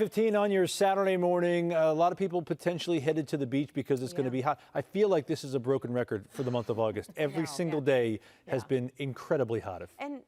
15 on your Saturday morning. A lot of people potentially headed to the beach because it's going to be hot. I feel like this is a broken record for the month of August. Every single day has been incredibly hot. And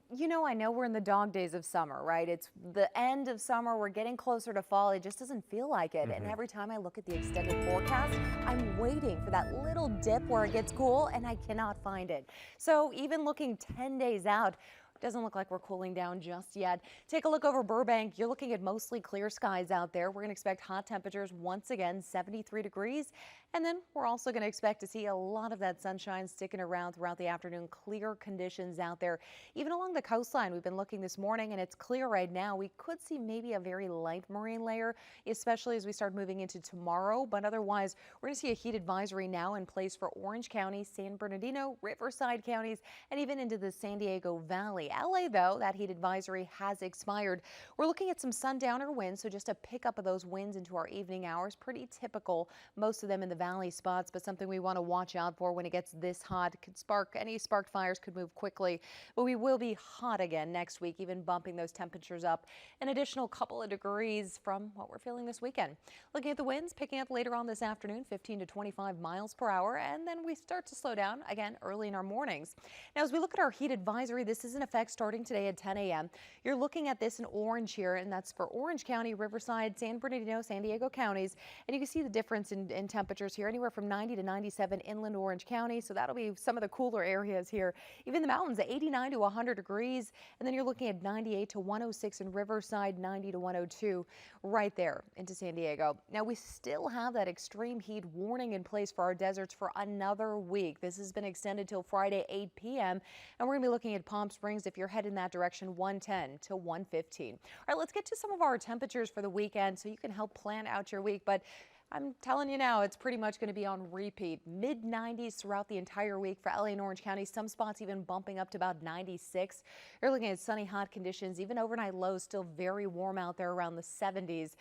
I know we're in the dog days of summer, right? It's the end of summer. We're getting closer to fall. It just doesn't feel like it. And every time I look at the extended forecast, I'm waiting for that little dip where it gets cool, and I cannot find it. So even looking 10 days out, doesn't look like we're cooling down just yet. Take a look over Burbank. You're looking at mostly clear skies out there. We're going to expect hot temperatures once again, 73 degrees. And then we're also going to expect to see a lot of that sunshine sticking around throughout the afternoon. Clear conditions out there. Even along the coastline, we've been looking this morning and it's clear right now. We could see maybe a very light marine layer, especially as we start moving into tomorrow. But otherwise, we're going to see a heat advisory now in place for Orange County, San Bernardino, Riverside counties, and even into the San Diego Valley. LA, though, that heat advisory has expired. We're looking at some sundowner winds, so just a pickup of those winds into our evening hours. Pretty typical, most of them in the valley spots, but something we want to watch out for when it gets this hot. Any spark fires could move quickly, but we will be hot again next week, even bumping those temperatures up an additional couple of degrees from what we're feeling this weekend. Looking at the winds, picking up later on this afternoon, 15 to 25 miles per hour, and then we start to slow down again early in our mornings. Now, as we look at our heat advisory, this is in effect starting today at 10 a.m. You're looking at this in orange here, and that's for Orange County, Riverside, San Bernardino, San Diego counties. And you can see the difference in temperatures here, anywhere from 90 to 97 inland Orange County. So that'll be some of the cooler areas here. Even the mountains at 89 to 100 degrees. And then you're looking at 98 to 106 in Riverside, 90 to 102 right there into San Diego. Now, we still have that extreme heat warning in place for our deserts for another week. This has been extended till Friday, 8 p.m. And we're going to be looking at Palm Springs, if you're heading that direction, 110 to 115. All right, let's get to some of our temperatures for the weekend so you can help plan out your week. But I'm telling you now, it's pretty much going to be on repeat. Mid-90s throughout the entire week for LA and Orange County. Some spots even bumping up to about 96. You're looking at sunny, hot conditions. Even overnight lows still very warm out there around the 70s.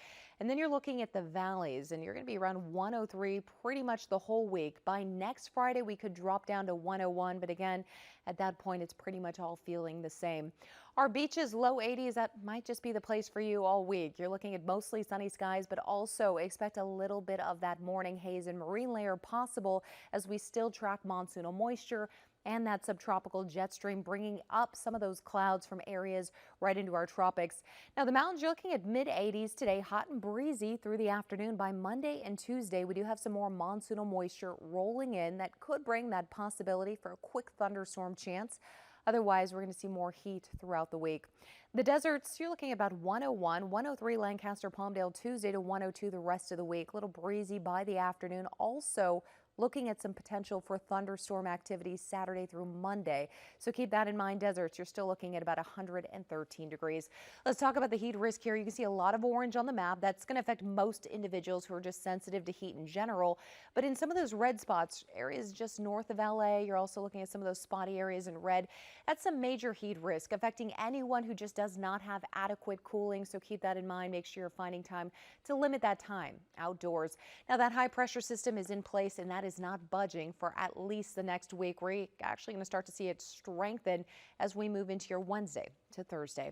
And then you're looking at the valleys, and you're going to be around 103 pretty much the whole week. By next Friday, we could drop down to 101. But again, at that point, it's pretty much all feeling the same. Our beaches, low 80s, that might just be the place for you all week. You're looking at mostly sunny skies, but also expect a little bit of that morning haze and marine layer possible as we still track monsoonal moisture and that subtropical jet stream bringing up some of those clouds from areas right into our tropics. Now, the mountains, you're looking at mid-80s today, hot and breezy through the afternoon. By Monday and Tuesday, we do have some more monsoonal moisture rolling in that could bring that possibility for a quick thunderstorm chance. Otherwise, we're going to see more heat throughout the week. The deserts, you're looking at about 101, 103 Lancaster, Palmdale Tuesday to 102 the rest of the week. A little breezy by the afternoon. Also, looking at some potential for thunderstorm activity Saturday through Monday. So keep that in mind. Deserts, you're still looking at about 113 degrees. Let's talk about the heat risk here. You can see a lot of orange on the map. That's going to affect most individuals who are just sensitive to heat in general. But in some of those red spots, areas just north of LA, you're also looking at some of those spotty areas in red. That's some major heat risk affecting anyone who just does not have adequate cooling. So keep that in mind. Make sure you're finding time to limit that time outdoors. Now, that high pressure system is in place, and that is not budging for at least the next week. We're actually going to start to see it strengthen as we move into your Wednesday to Thursday.